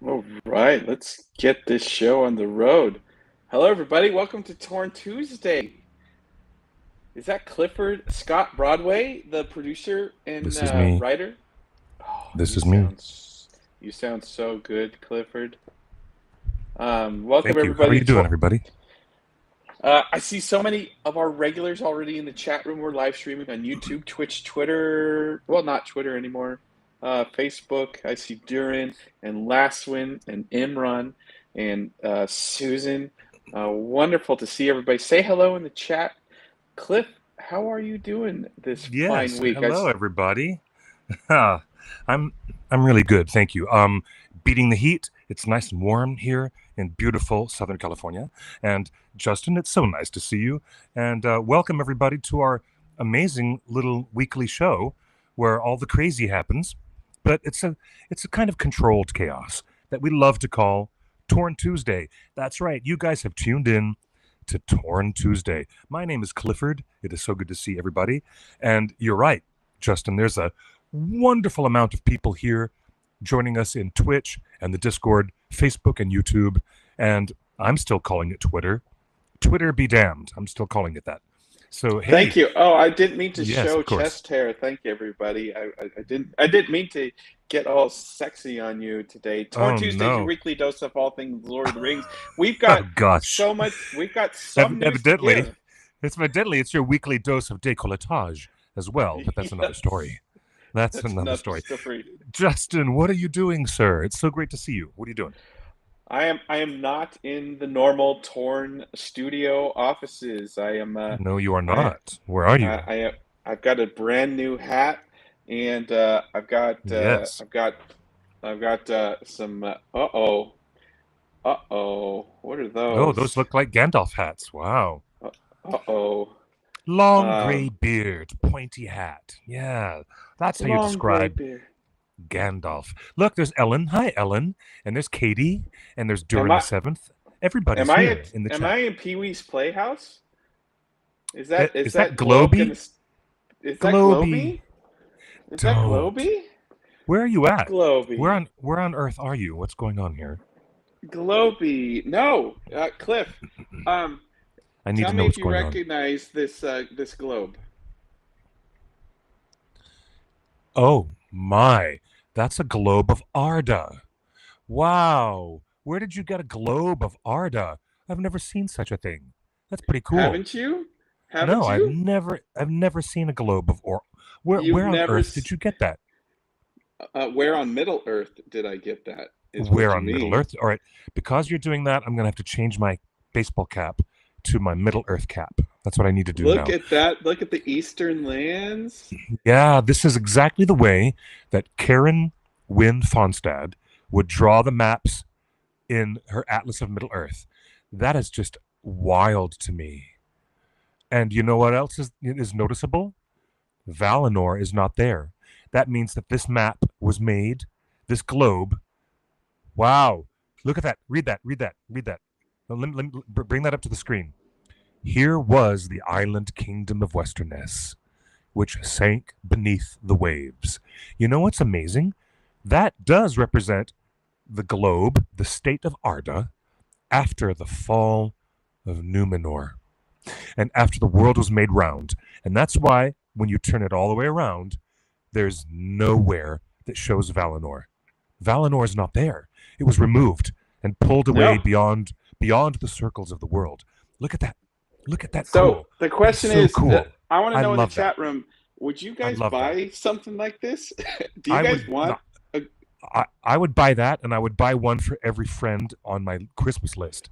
All right, let's get this show on the road. Hello, everybody. Welcome to Torn Tuesday. Is that Clifford Scott Broadway, the producer and This is me. writer? Oh, This is me. you sound so good, Clifford. Welcome, Thank you. How are everybody. you doing, everybody? I see so many of our regulars already in the chat room. We're live streaming on YouTube, Twitch, Twitter. Well, not Twitter anymore. Facebook. I see Durin and Laswin and Imran and Susan. Wonderful to see everybody. Say hello in the chat. Cliff, how are you doing this fine Yes. week? Hello, everybody. I'm I'm really good, thank you. Beating the heat. It's nice and warm here in beautiful Southern California. And Justin, it's so nice to see you. And welcome everybody to our amazing little weekly show where all the crazy happens. But it's a kind of controlled chaos that we love to call Torn Tuesday. That's right. You guys have tuned in to Torn Tuesday. My name is Clifford. It is so good to see everybody. And you're right, Justin. There's a wonderful amount of people here joining us in Twitch and the Discord, Facebook and YouTube, and I'm still calling it Twitter. Twitter be damned. I'm still calling it that. So Thank hey, you. Oh, I didn't mean to yes, show of course. chest hair. Thank you, everybody. I didn't mean to get all sexy on you today. Torn Oh Tuesdays, your no. weekly dose of all things Lord of the Rings. We've Oh got gosh. so much. We've got some news to Evidently, give. it's your weekly dose of décolletage as well, but that's another Yes, story. That's that's another another story. story. Justin, what are you doing, sir? It's so great to see you. What are you doing? I am not in the normal Torn studio offices. No, you are I not. Where are I, you? I I've got a brand new hat, and Yes. I've got some. Uh-oh. Uh-oh. What are Oh, those those? look like Gandalf hats. Wow. Uh-oh. Long gray Um, beard, pointy hat. Yeah, that's how you long gray describe beard. Gandalf. Look, there's Ellen. Hi, Ellen. And there's Katie. And there's Am Durin the I Seventh. am Everybody's I here at in the am chat. I in Pee-wee's Playhouse? Is that is Is that that globe gonna Globy? is that Globy. Globy? Is that Don't. Globy? Where are you at? Where Globy. on where on earth are you? What's going on here? Globy. No, Cliff. Um, I need tell to me know if what's you going on. recognize this globe. Oh my, that's a globe of Arda. Wow. Where did you get a globe of Arda? I've never seen such a thing. That's pretty cool. Haven't you? No, Haven't you? I've never seen a globe of or You've where on never. earth did you get that? Where on Middle Earth did I get that? Is what Where you on Middle mean. Earth? All right. Because you're doing that, I'm gonna have to change my baseball cap to my Middle Earth cap. That's what I need to do Look now. at that. Look at the Eastern lands. Yeah, this is exactly the way that Karen Wynne Fonstad would draw the maps in her Atlas of Middle Earth. That is just wild to me. And you know what else is noticeable? Valinor is not there. That means that this map was made, this globe. Wow. Look at that. Read that. Read that. Read that. Bring that up to the screen. Here was the island kingdom of Westerness, which sank beneath the waves. You know what's amazing? That does represent the globe, the state of Arda, after the fall of Numenor and after the world was made round. And that's why when you turn it all the way around, there's nowhere that shows Valinor. Valinor is not there. It was removed and pulled away No. beyond the circles of the world. Look at that. Look at that So cool. the That is question so is, cool. I want to I know in the love that. chat room, would you I guys love that. buy something like this? Do you I guys would want not. a I would buy that, and I would buy one for every friend on my Christmas list.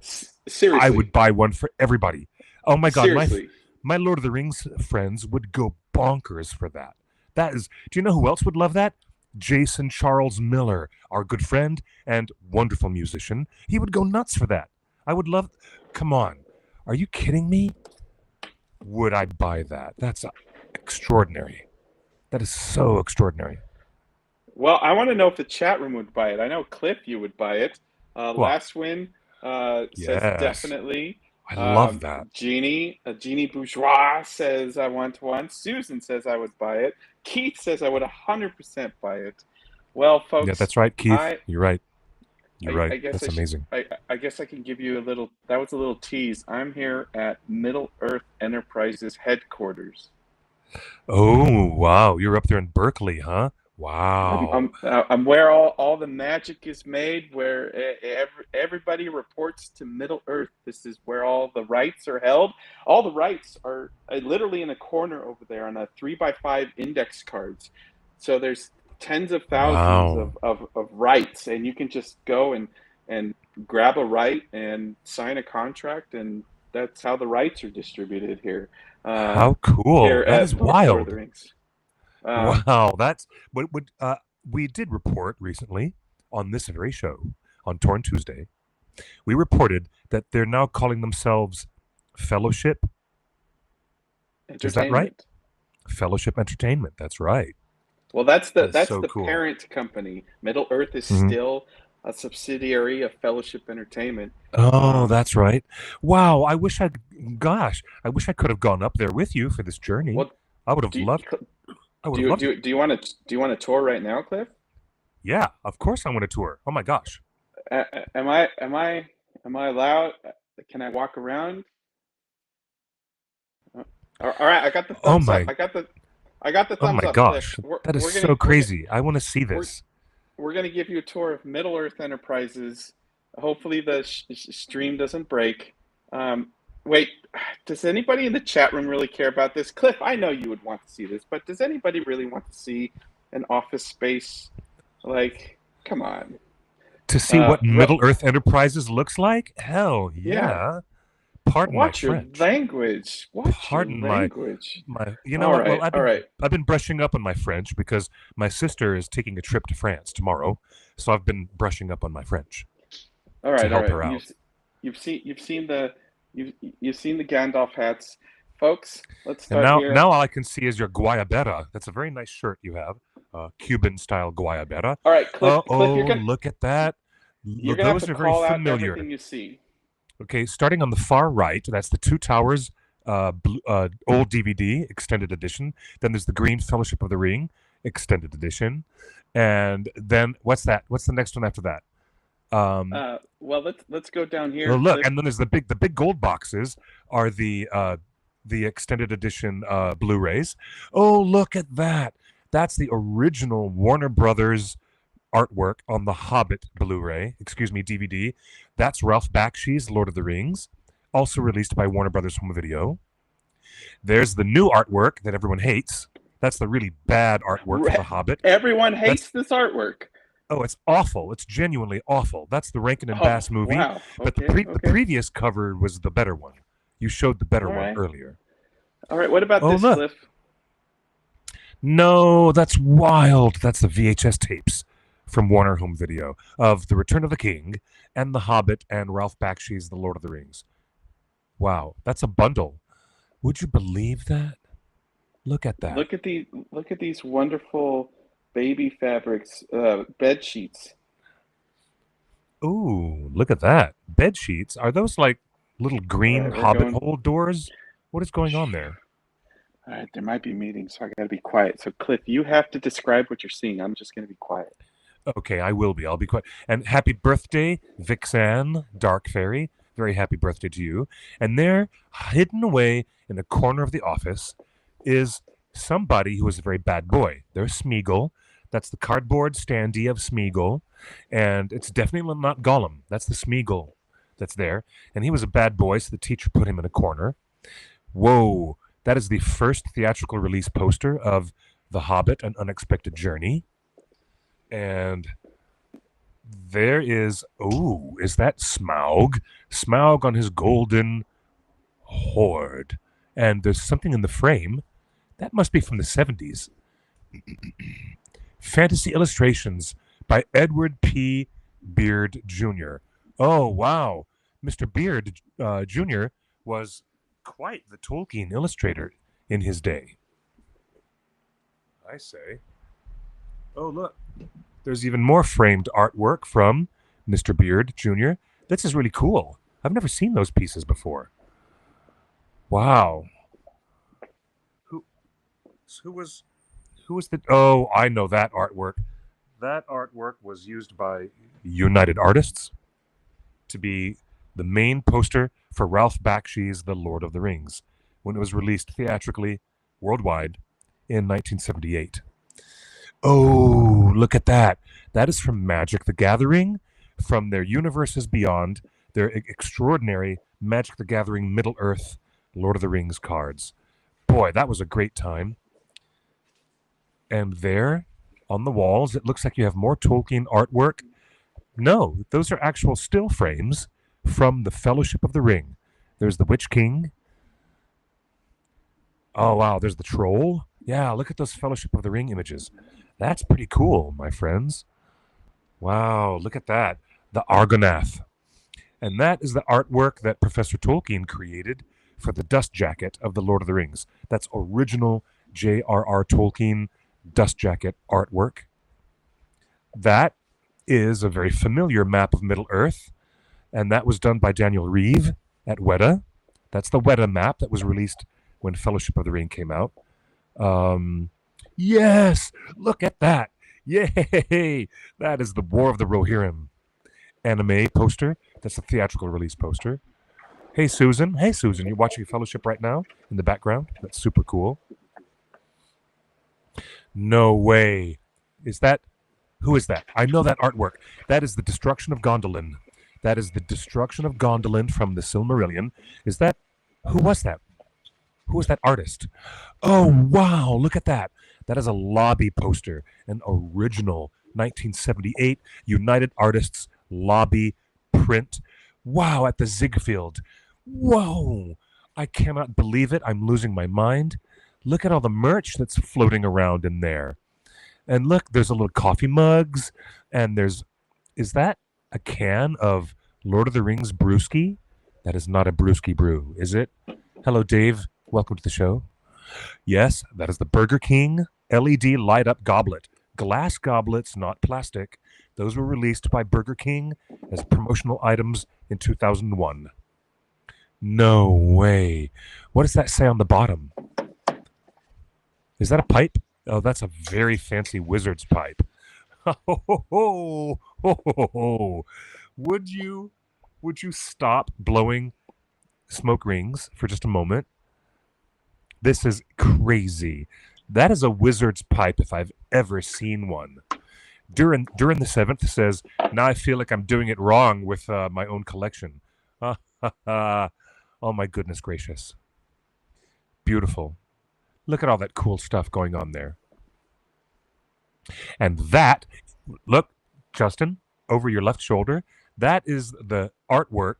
I seriously? would buy one for everybody. Oh my god, Seriously. my Lord of the Rings friends would go bonkers for that. That is, do you know who else would love that? Jason Charles Miller, our good friend and wonderful musician. He would go nuts for that. I would love. Come on, are you kidding me? Would I buy that? That's extraordinary. That is so extraordinary. Well, I want to know if the chat room would buy it. I know Cliff, you would buy it. Well, Last win says yes, definitely. I love that. Jeannie Bourgeois says I want one. Susan says I would buy it. Keith says I would 100% buy it. Well, Yeah, folks, that's right, Keith. I You're right. You're I right. guess That's I should. amazing. I guess I can give you a little. That was a little tease. I'm here at Middle Earth Enterprises headquarters. Oh, wow. You're up there in Berkeley, huh? Wow. I'm where all the magic is made, where everybody reports to Middle Earth. This is where all the rights are held. All the rights are literally in a corner over there on a 3x5 index cards. So there's tens of thousands Wow. of rights, and you can just go and grab a right and sign a contract, and that's how the rights are distributed here. How Here cool. That is at Lord of the wild. Rings. Um, Wow. That's what we did report recently on this very show on Torn Tuesday. We reported that they're now calling themselves Fellowship. Is that right? Entertainment. Fellowship Entertainment. That's right. Well, That is that's so the cool. parent company. Middle Earth is Mhm. still a subsidiary of Fellowship Entertainment. Oh, Um, that's right. Wow. Gosh, I wish I could have gone up there with you for this journey. what I would have do you, loved, I would have loved it. do you want to tour right now, Cliff? Yeah, of course I want to tour. Oh my gosh. Am I allowed? Can I walk around? Uh, all right, I got the Oh thumbs up. my, I got the oh thumbs my up, Cliff. gosh. That is so crazy. I want to see We're this. we're gonna give you a tour of Middle Earth Enterprises. Hopefully, the stream doesn't break. Wait, does anybody in the chat room really care about this? Cliff, I know you would want to see this, but does anybody really want to see an office space? Like, come on. To see what Re- Middle Earth Enterprises looks like? Hell yeah, yeah. Pardon my watch your French. language. Watch your Pardon my language. you know All what? Well, right, all right, I've been brushing up on my French because my sister is taking a trip to France tomorrow, so I've been brushing up on my French all to right, all help right. her out. You've seen the you've seen the Gandalf hats, folks. Let's And start here. now all I can see is your guayabera. That's a very nice shirt you have, Cuban style guayabera. All right, Cliff, Oh, look at that. you're gonna have to Those are very call out familiar. everything you see. Okay, starting on the far right, that's the Two Towers old DVD extended edition. Then there's the Green Fellowship of the Ring extended edition, and then what's that? What's the next one after that? Well, let's go down Oh, here, look, Cliff. and then there's the big gold boxes are the extended edition Blu-rays. Oh, look at that! That's the original Warner Brothers artwork on the Hobbit Blu-ray, excuse me, DVD. That's Ralph Bakshi's Lord of the Rings, also released by Warner Brothers Home Video. There's the new artwork that everyone hates. That's the really bad artwork for the Hobbit. Everyone That's hates this artwork. Oh, it's awful. It's genuinely awful. That's the Rankin and Oh, Bass movie, wow. but Okay, the okay. previous cover was the better one. You showed the better All one right. earlier. All right. What about Oh, this, look. Cliff? No, that's wild. That's the VHS tapes from Warner Home Video of The Return of the King and The Hobbit and Ralph Bakshi's The Lord of the Rings. Wow, that's a bundle. Would you believe that? Look at that. Look at these wonderful baby fabrics, bed sheets. Ooh, look at that. Bed sheets. Are those like little All green right, we're Hobbit going. hole doors? What is going on there? All right, there might be meetings, so I got to be quiet. So, Cliff, you have to describe what you're seeing. I'm just going to be quiet. Okay, I will be. I'll be quiet. And happy birthday, Vixen, Dark Fairy. Very happy birthday to you. And there, hidden away in a corner of the office, is somebody who is a very bad boy. There's Smeagol. That's the cardboard standee of Smeagol. And it's definitely not Gollum. That's the Smeagol that's there. And he was a bad boy, so the teacher put him in a corner. Whoa. That is the first theatrical release poster of The Hobbit, An Unexpected Journey. And there is, is that Smaug? Smaug on his golden hoard. And there's something in the frame. That must be from the 70s. Fantasy Illustrations by Edward P. Beard Jr. Oh, wow. Mr. Beard Jr. was quite the Tolkien illustrator in his day. I say. Oh, look. There's even more framed artwork from Mr. Beard Jr. This is really cool. I've never seen those pieces before. Wow. Who was the? Oh, I know that artwork. That artwork was used by United Artists to be the main poster for Ralph Bakshi's The Lord of the Rings when it was released theatrically worldwide in 1978. Oh, look at that. That is from Magic the Gathering, from their Universes Beyond, their extraordinary Magic the Gathering Middle-earth Lord of the Rings cards. Boy, that was a great time. And there, on the walls, it looks like you have more Tolkien artwork. No, those are actual still frames from the Fellowship of the Ring. There's the Witch King. Oh, wow, there's the Troll. Yeah, look at those Fellowship of the Ring images. That's pretty cool, my friends. Wow, look at that. The Argonath. And that is the artwork that Professor Tolkien created for the dust jacket of the Lord of the Rings. That's original J.R.R. Tolkien dust jacket artwork. That is a very familiar map of Middle-earth, and that was done by Daniel Reeve at Weta. That's the Weta map that was released when Fellowship of the Ring came out. Yes, look at that. Yay! That is the War of the Rohirrim anime poster. That's the theatrical release poster. Hey, Susan. Hey, Susan. You're watching Fellowship right now in the background? That's super cool. No way. Is that... Who is that? I know that artwork. That is the destruction of Gondolin. That is the destruction of Gondolin from the Silmarillion. Is that... Who was that? Who was that artist? Oh, wow. Look at that. That is a lobby poster. An original 1978 United Artists lobby print. Wow, at the Ziegfeld. Whoa. I cannot believe it. I'm losing my mind. Look at all the merch that's floating around in there. And look, there's a little coffee mugs. And there's... Is that a can of Lord of the Rings brewski? That is not a brewski brew, is it? Hello, Dave. Welcome to the show. Yes, that is the Burger King LED light-up goblet. Glass goblets, not plastic. Those were released by Burger King as promotional items in 2001. No way. What does that say on the bottom? Is that a pipe? Oh, that's a very fancy wizard's pipe. Would you stop blowing smoke rings for just a moment? This is crazy. That is a wizard's pipe if I've ever seen one. During the seventh says, now I feel like I'm doing it wrong with my own collection. Oh my goodness gracious. Beautiful. Look at all that cool stuff going on there. And that, look, Justin, over your left shoulder, that is the artwork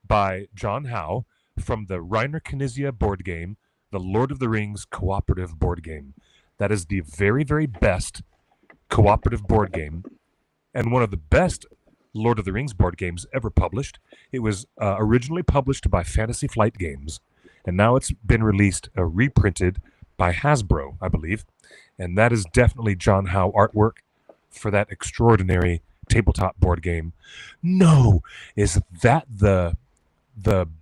by John Howe from the Reiner Knizia board game, the Lord of the Rings cooperative board game. That is the very, very best cooperative board game and one of the best Lord of the Rings board games ever published. It was originally published by Fantasy Flight Games, and now it's been released, reprinted by Hasbro, I believe. And that is definitely John Howe artwork for that extraordinary tabletop board game. No, is that the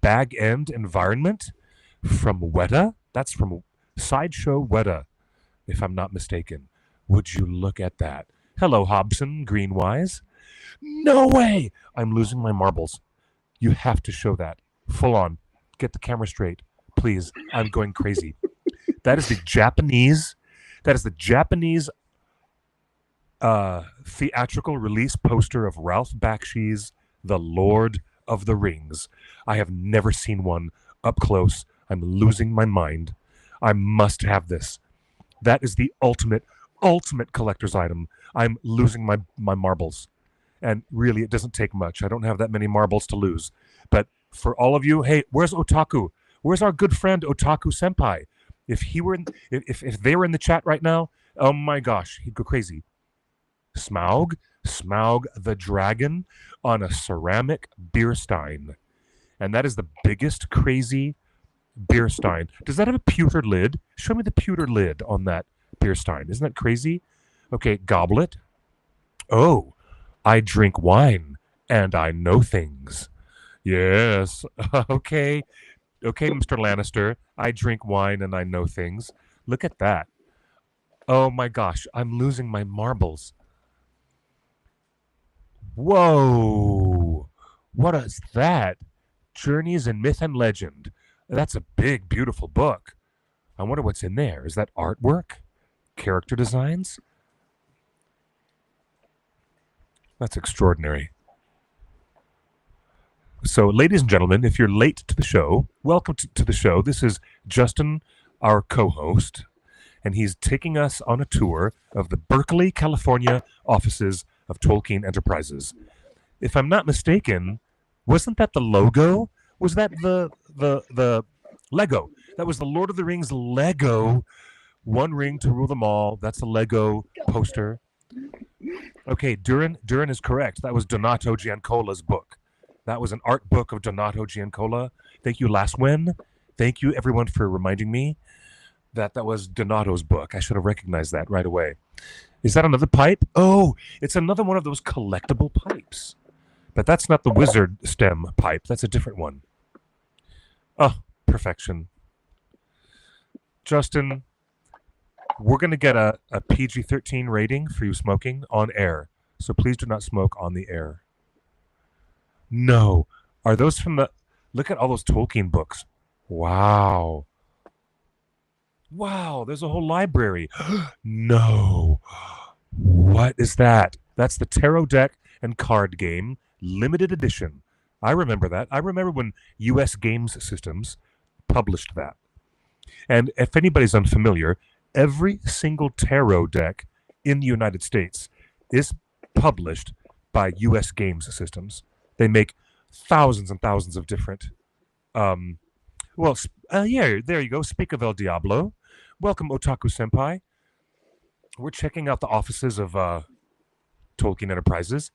Bag End environment from Weta? That's from Sideshow Weta, if I'm not mistaken. Would you look at that? Hello, Hobson, Greenwise. No way! I'm losing my marbles. You have to show that. Full on. Get the camera straight. Please. I'm going crazy. That is the Japanese theatrical release poster of Ralph Bakshi's The Lord of the Rings. I have never seen one up close. I'm losing my mind. I must have this. That is the ultimate collector's item. I'm losing my marbles. And really, it doesn't take much. I don't have that many marbles to lose. But for all of you, hey, where's Otaku? Where's our good friend Otaku Senpai? If if they were in the chat right now, oh my gosh, he'd go crazy. Smaug the dragon on a ceramic beer stein. And that is the biggest crazy beer stein. Does that have a pewter lid? Show me the pewter lid on that beer stein. Isn't that crazy? Okay, goblet. Oh, I drink wine and I know things. Yes. Okay, Mr. Lannister. I drink wine and I know things. Look at that. Oh my gosh, I'm losing my marbles. Whoa! What is that? Journeys in Myth and Legend. That's a big, beautiful book. I wonder what's in there. Is that artwork? Character designs? That's extraordinary. So, ladies and gentlemen, if you're late to the show, welcome to the show. This is Justin, our co-host, and he's taking us on a tour of the Berkeley, California offices of Tolken Enterprises. If I'm not mistaken, wasn't that the logo? Was that the Lego? That was the Lord of the Rings Lego. One ring to rule them all. That's a Lego poster. Okay, Durin is correct. That was Donato Giancola's book. That was an art book of Donato Giancola. Thank you, Laswen. Thank you, everyone, for reminding me that was Donato's book. I should have recognized that right away. Is that another pipe? Oh, it's another one of those collectible pipes. But that's not the wizard stem pipe. That's a different one. Oh, perfection. Justin, we're going to get a PG-13 rating for you smoking on air. So please do not smoke on the air. No. Are those from the... Look at all those Tolkien books. Wow. Wow, there's a whole library. No. What is that? That's the Tarot Deck and Card Game Limited Edition. I remember that. I remember when U.S. Games Systems published that. And if anybody's unfamiliar, every single tarot deck in the United States is published by U.S. Games Systems. They make thousands and thousands of different. Yeah, there you go. Speak of El Diablo. Welcome, Otaku Senpai. We're checking out the offices of Tolken Enterprises.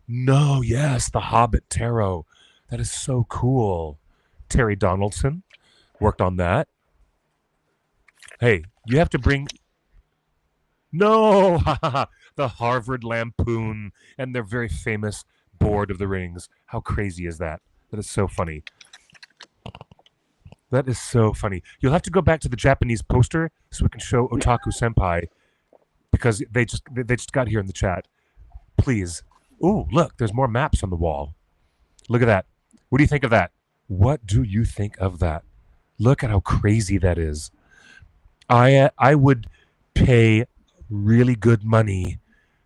No, yes, the Hobbit Tarot. That is so cool. Terry Donaldson worked on that. Hey, you have to bring... No! The Harvard Lampoon and their very famous Board of the Rings. How crazy is that? That is so funny. That is so funny. You'll have to go back to the Japanese poster so we can show Otaku Senpai because they just got here in the chat. Please. Ooh, look, there's more maps on the wall. Look at that. What do you think of that? What do you think of that? Look at how crazy that is. I would pay really good money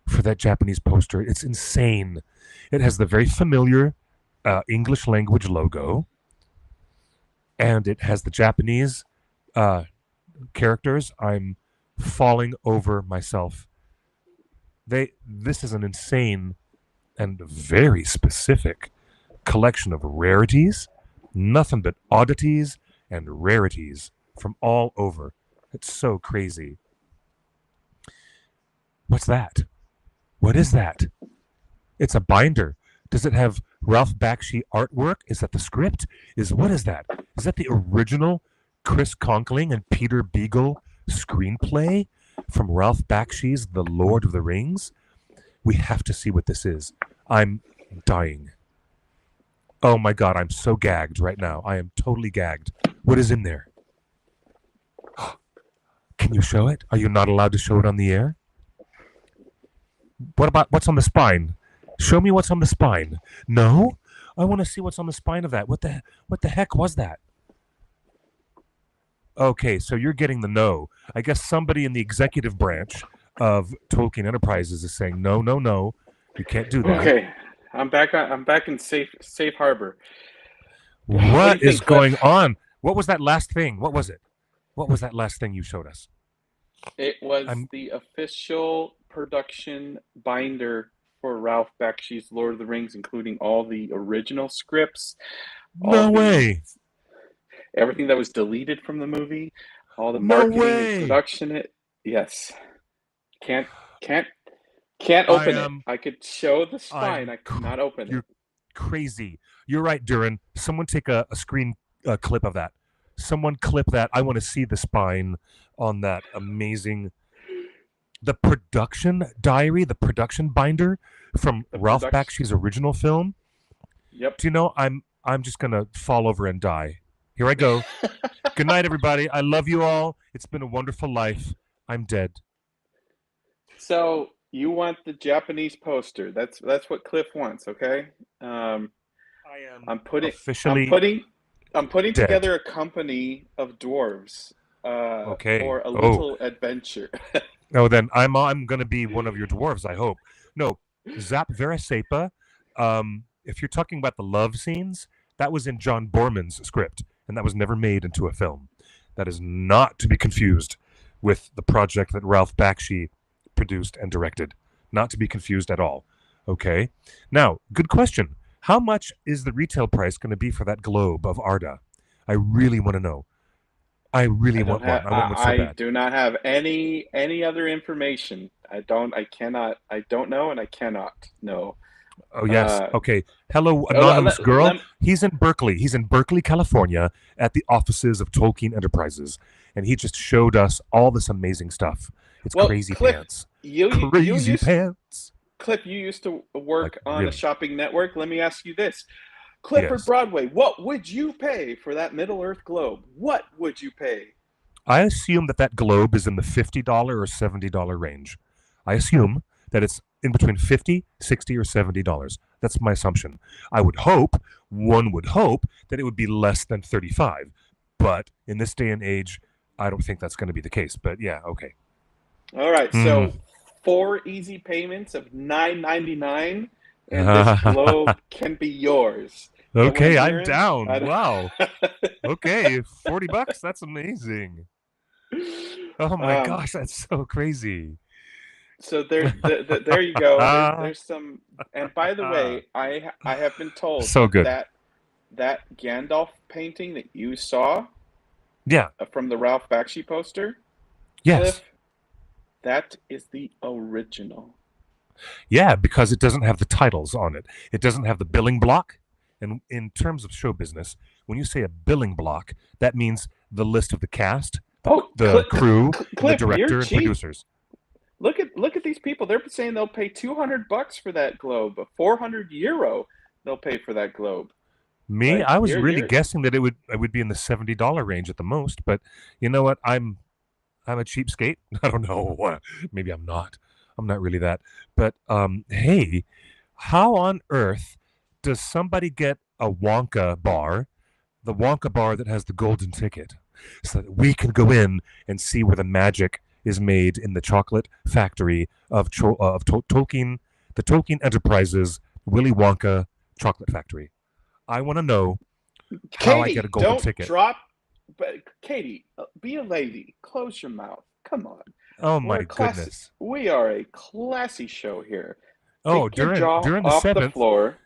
for that Japanese poster. It's insane. It has the very familiar English language logo, and it has the Japanese characters. I'm falling over myself. This is an insane and very specific collection of rarities, nothing but oddities and rarities from all over. It's so crazy. What's that? What is that? It's a binder. Does it have Ralph Bakshi artwork? Is that the script? What is that? Is that the original Chris Conkling and Peter Beagle screenplay from Ralph Bakshi's The Lord of the Rings? We have to see what this is. I'm dying. Oh my God, I'm so gagged right now. I am totally gagged. What is in there? Can you show it? Are you not allowed to show it on the air? What about what's on the spine? Show me what's on the spine. No? I want to see what's on the spine of that. What the heck was that? Okay, so you're getting the no. I guess somebody in the executive branch of Tolken Enterprises is saying no, no, no. You can't do that. Okay, I'm back in safe harbor. What is going on? What was that last thing? What was it? What was that last thing you showed us? It was the official production binder for Ralph Bakshi's Lord of the Rings, including all the original scripts. No way. Everything that was deleted from the movie, all the marketing and production. Yes. Can't open it. I could show the spine. I could not open it. You're crazy. You're right, Durin. Someone take a screen clip of that. Someone clip that. I want to see the spine on that amazing... The production diary, the production binder from Ralph Bakshi's original film. Yep. Do you know, I'm just going to fall over and die. Here I go. Good night, everybody. I love you all. It's been a wonderful life. I'm dead. So You want the Japanese poster. That's what Cliff wants, okay? Um, I am I'm putting I'm officially putting I'm putting dead. together a company of dwarves Okay. for a Oh, little adventure. no. Then I'm gonna be one of your dwarves. I hope. No, Zap Verisepa. If you're talking about the love scenes, that was in John Borman's script, and that was never made into a film. That is not to be confused with the project that Ralph Bakshi produced and directed. Not to be confused at all. Okay. Now, good question. How much is the retail price going to be for that Globe of Arda? I really want to know. I really I don't want one. have I want one so I bad. do not have any other information. I don't know and I cannot know. Oh yes. Uh, Okay. Hello, oh, anonymous girl. lem- He's in Berkeley. He's in Berkeley, California, at the offices of Tolkien Enterprises, and he just showed us all this amazing stuff. It's well, crazy pants. You Crazy used pants. Cliff, you used to Like work on a really. shopping network. Let me ask you this. Clifford Yes. Broadway, what would you pay for that Middle Earth globe? What would you pay? I assume that that globe is in the $50 or $70 range. I assume that it's in between 50, 60, or $70. That's my assumption. One would hope that it would be less than 35. But in this day and age, I don't think that's going to be the case. But yeah, okay. All right, Hmm. so 4 easy payments of $9.99, and this globe can be yours. So when Okay, I'm Darren, down. I, Wow. Okay, $40. That's amazing. Oh my um, gosh, that's so crazy. so there you go. There's some, and by the way, I have been told So good. that Gandalf painting that you saw Yeah. from the Ralph Bakshi poster, Yes. Cliff, that is the original. Yeah, because it doesn't have the titles on it. It doesn't have the billing block. And in terms of show business, when you say a billing block, that means the list of the cast, Oh, the crew, and the Cliff, you're director and cheap. producers. Look at these people. They're saying they'll pay $200 for that globe, 400 euro. They'll pay for that globe. Me, Like I was really you're guessing that it would be in the $70 range at the most, but you know what? I'm a cheapskate. I don't know. Maybe I'm not. I'm not really that. But hey, how on earth does somebody get a Wonka bar, the Wonka bar that has the golden ticket, so that we can go in and see where the magic is made in the chocolate factory of Tolkien, the Tolkien Enterprises Willy Wonka chocolate factory? I want to know how I get a Katie. golden Don't ticket. drop. But Katie, be a lady. Close your mouth. Come on. Oh We're my a classy. goodness. We are a classy show here. Oh, Take your Durin jaw Durin the off the seventh. floor.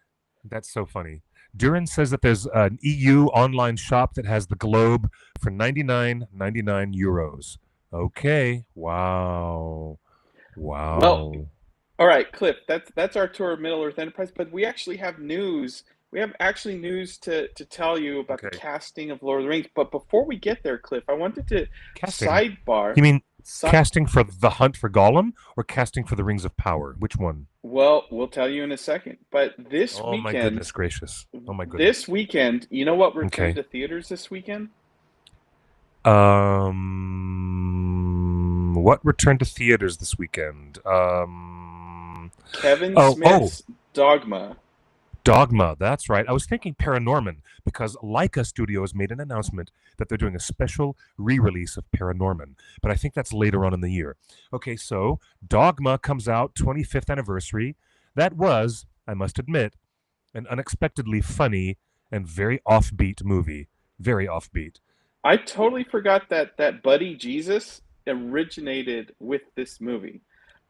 That's so funny. Durin says that there's an EU online shop that has the globe for 99.99 euros. Okay. Wow. Well, Wow. all right, Cliff. That's our tour of Middle Earth Enterprise. But we actually have news. We have actually news to tell you about the Okay. casting of Lord of the Rings. But before we get there, Cliff, I wanted to Casting. sidebar. You mean Si- casting for the hunt for Gollum or casting for the Rings of Power? Which one? well, we'll tell you in a second. But Oh my goodness gracious. Oh my goodness. you know what returned Okay. to theaters this weekend? What returned to theaters this weekend? Kevin Oh, Smith's Dogma. Dogma. That's right. I was thinking Paranorman because Leica Studios made an announcement that they're doing a special re-release of Paranorman, but I think that's later on in the year. Okay, so Dogma comes out 25th anniversary. That was, I must admit, an unexpectedly funny and very offbeat movie. Very offbeat. I totally forgot that Buddy Jesus originated with this movie.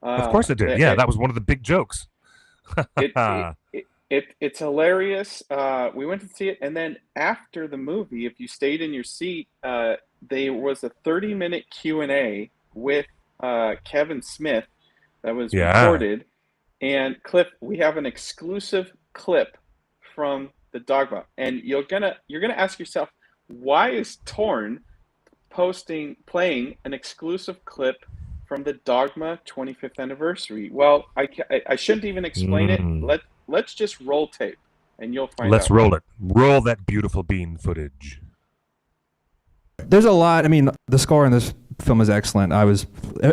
Of course it did. That Yeah, that was one of the big jokes. it's hilarious. We went to see it, and then after the movie, if you stayed in your seat, there was a 30-minute Q&A with Kevin Smith that was Yeah. recorded. And Cliff, we have an exclusive clip from the Dogma, and you're gonna ask yourself, why is Torn playing an exclusive clip from the Dogma 25th anniversary? Well, I shouldn't even explain it. Mm. Let's just roll tape, and you'll find Let's out why. roll it. Roll that beautiful bean footage. There's a lot. I mean, the score in this film is excellent. I was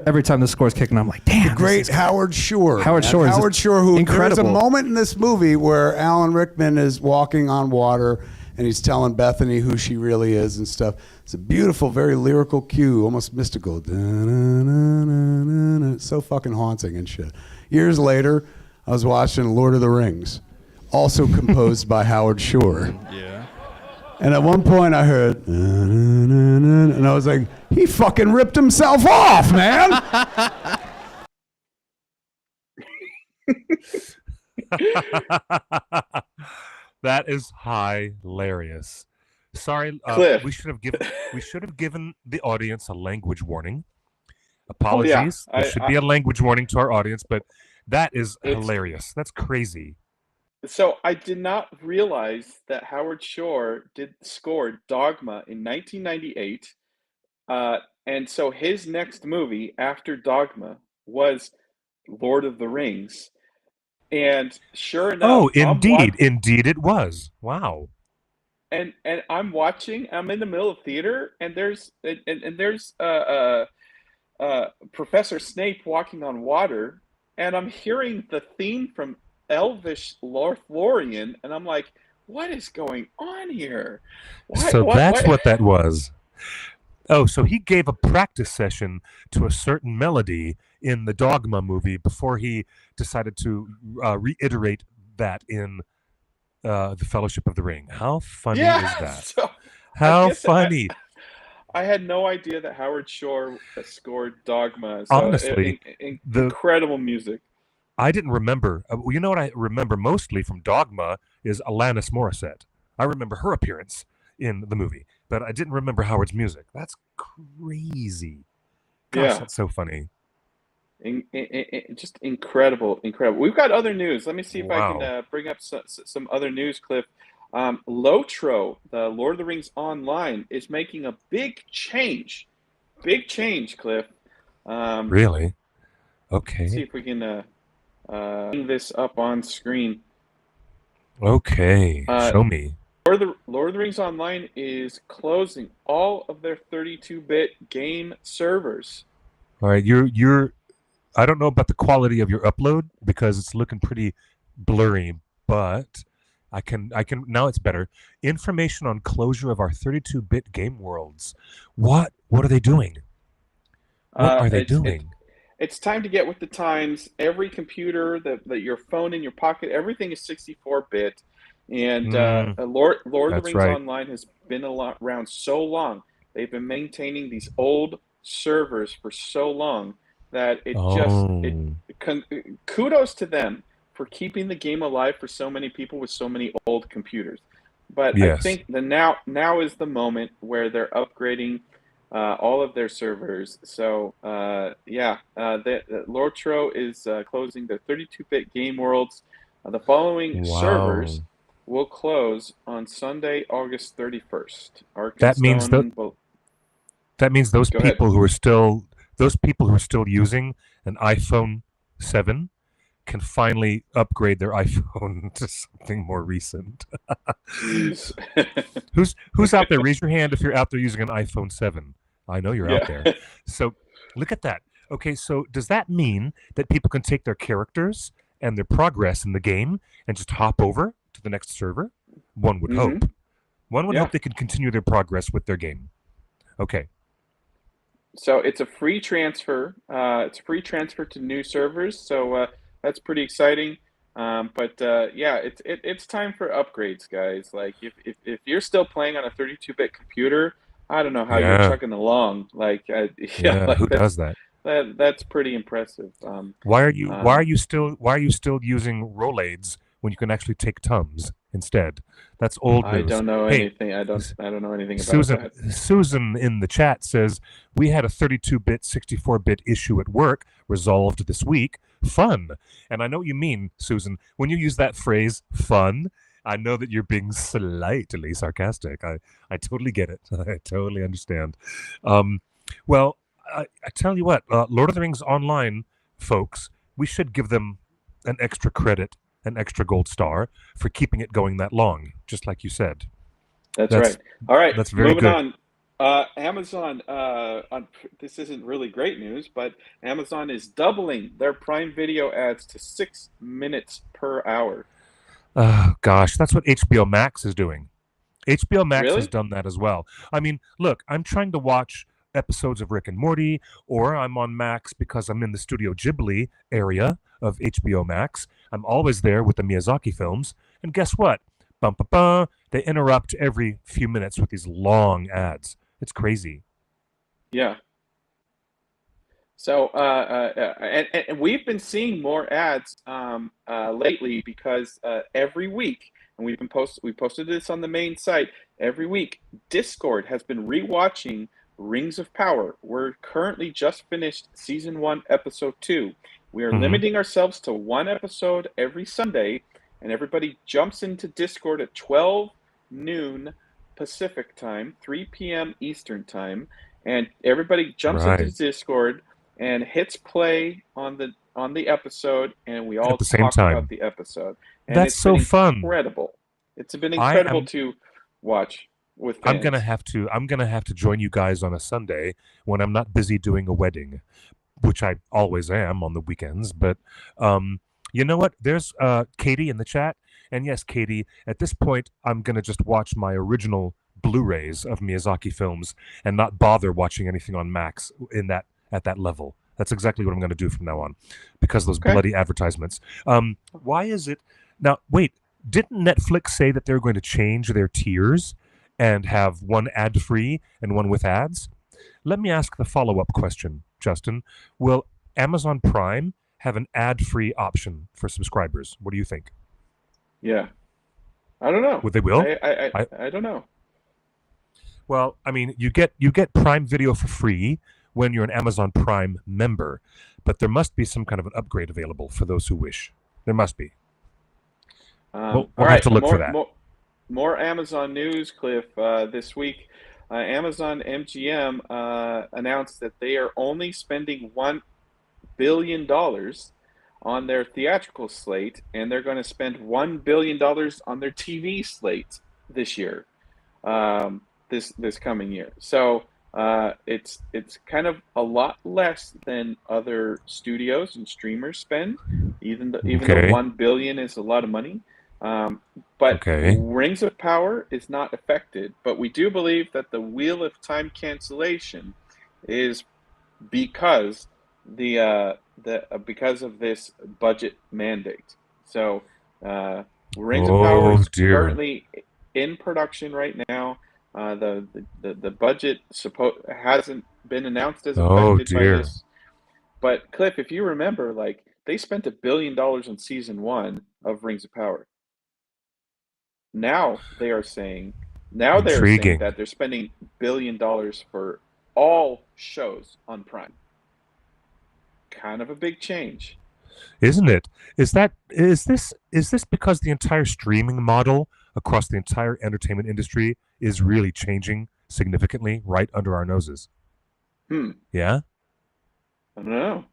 every time the score's kicking, I'm like, damn. The great Howard Shore. Howard Shore who incredible. There's a moment in this movie where Alan Rickman is walking on water and he's telling Bethany who she really is and stuff. It's a beautiful, very lyrical cue, almost mystical. It's so fucking haunting and shit. Years later, I was watching Lord of the Rings, also composed by Howard Shore. Yeah. And at one point I heard, and I was like, he fucking ripped himself off, man. That is hilarious. Sorry, Cliff. we should have given the audience a language warning. Apologies. Oh, yeah. There should be a language warning to our audience, but that is hilarious. That's crazy. So I did not realize that Howard Shore scored Dogma in 1998, and so his next movie after Dogma was Lord of the Rings. And sure enough, oh, indeed it was. Wow. And I'm watching. I'm in the middle of theater, and there's Professor Snape walking on water, and I'm hearing the theme from Elvish Lothlorien, and I'm like, what is going on here? That's what that was. Oh, so he gave a practice session to a certain melody in the Dogma movie before he decided to reiterate that in the Fellowship of the Ring. How funny is that? So How funny. I had no idea that Howard Shore scored Dogma. So honestly, incredible music. I didn't remember. You know what I remember mostly from Dogma is Alanis Morissette. I remember her appearance in the movie, but I didn't remember Howard's music. That's crazy. Gosh, that's so funny. Just incredible. We've got other news. Let me see if I can bring up some other news, Cliff. Lotro, the Lord of the Rings Online, is making a big change. Big change, Cliff. Really? Okay. Let's see if we can bring this up on screen. Okay, show me. Lord of the Rings Online is closing all of their 32-bit game servers. All right, you're. I don't know about the quality of your upload because it's looking pretty blurry, but I can now it's better. Information on closure of our 32-bit game worlds. What are they doing? What are they doing? It's time to get with the times. Every computer, that your phone in your pocket, everything is 64-bit. And Lord of the Rings Online has been around so long. They've been maintaining these old servers for so long that kudos to them for keeping the game alive for so many people with so many old computers. But I think now is the moment where they're upgrading all of their servers. So Lotro is closing their 32-bit game worlds. The following servers will close on Sunday, August 31st. That means those people who are still using an iPhone 7 can finally upgrade their iPhone to something more recent. Who's out there? Raise your hand if you're out there using an iPhone 7. I know you're out there. So look at that. Okay, so does that mean that people can take their characters and their progress in the game and just hop over to the next server? One would hope. One would hope they could continue their progress with their game. Okay. So it's a free transfer. It's a free transfer to new servers. So that's pretty exciting. It's time for upgrades, guys. Like if you're still playing on a 32-bit computer, I don't know how you're chugging along. Who does that? That's pretty impressive. Why are you still using Rolaids when you can actually take Tums instead? That's old news. I don't know anything. I don't know anything about that. Susan in the chat says we had a 32-bit, 64-bit issue at work resolved this week. Fun. And I know what you mean, Susan. When you use that phrase, fun, I know that you're being slightly sarcastic. I totally get it. I totally understand. Well, I tell you what, Lord of the Rings Online folks, we should give them an extra credit, an extra gold star for keeping it going that long, just like you said. That's right. All right, that's very moving good. on. Amazon, this isn't really great news, but Amazon is doubling their Prime Video ads to 6 minutes per hour. Oh, gosh, that's what HBO Max is doing. HBO Max has Really? done that as well. I mean, look, I'm trying to watch episodes of Rick and Morty, or I'm on Max because I'm in the Studio Ghibli area of HBO Max. I'm always there with the Miyazaki films. And guess what? Bum, ba, ba, they interrupt every few minutes with these long ads. It's crazy. Yeah. So, and we've been seeing more ads lately because every week, and we posted this on the main site every week. Discord has been rewatching Rings of Power. We're currently just finished season 1, episode 2. We are Hmm. limiting ourselves to one episode every Sunday, and everybody jumps into Discord at 12 noon Pacific time, 3 p.m. Eastern time, and everybody jumps into Right. Discord and hits play on the episode, and we At all the same talk about time. the episode. And That's it's been so fun. incredible. It's been I incredible am to watch with I'm gonna fans. have to I'm gonna have to join you guys on a Sunday when I'm not busy doing a wedding, which I always am on the weekends. But you know what? There's Katie in the chat, and yes, Katie. At this point, I'm gonna just watch my original Blu-rays of Miyazaki films and not bother watching anything on Max in that at that level. That's exactly what I'm gonna do from now on, because of those Okay. bloody advertisements. Why is it now? Wait, didn't Netflix say that they're going to change their tiers and have one ad-free and one with ads? Let me ask the follow-up question, Justin. Will Amazon Prime have an ad-free option for subscribers? What do you think? Yeah. I don't know. Would they will? I I don't know. Well, I mean, you get Prime Video for free when you're an Amazon Prime member, but there must be some kind of an upgrade available for those who wish. There must be. We'll, All we'll have right. to look for that. More Amazon news, Cliff. This week, Amazon MGM announced that they are only spending $1 billion on their theatrical slate, and they're going to spend $1 billion on their TV slate this year, this coming year. So it's kind of a lot less than other studios and streamers spend. Even though Okay. $1 billion is a lot of money, but Okay. Rings of Power is not affected. But we do believe that the Wheel of Time cancellation is because because of this budget mandate. So Rings of Power Oh is dear. currently in production right now. The budget hasn't been announced as Oh affected by dear. this. But Cliff, if you remember, like they spent $1 billion on season 1 of Rings of Power. Now they are saying Intriguing. that they're spending $1 billion for all shows on Prime. Kind of a big change. Isn't it? Is this because the entire streaming model across the entire entertainment industry is really changing significantly right under our noses? Hmm. Yeah. I don't know.